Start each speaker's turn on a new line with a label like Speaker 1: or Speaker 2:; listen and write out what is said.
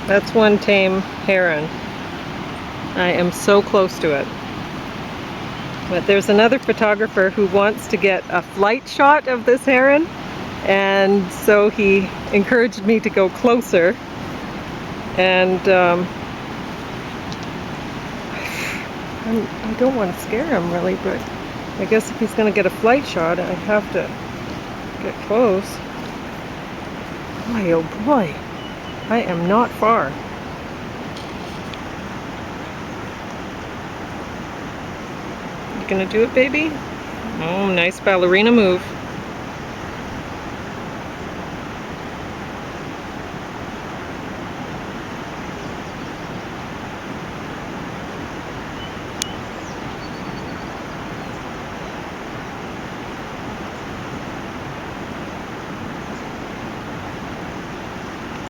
Speaker 1: That's one tame heron. I am so close to it. But there's another photographer who wants to get a flight shot of this heron, and so he encouraged me to go closer. And I don't want to scare him really, but I guess if he's going to get a flight shot, I have to get close. Boy, oh boy, I am not far. You gonna do it, baby? Oh, nice ballerina move.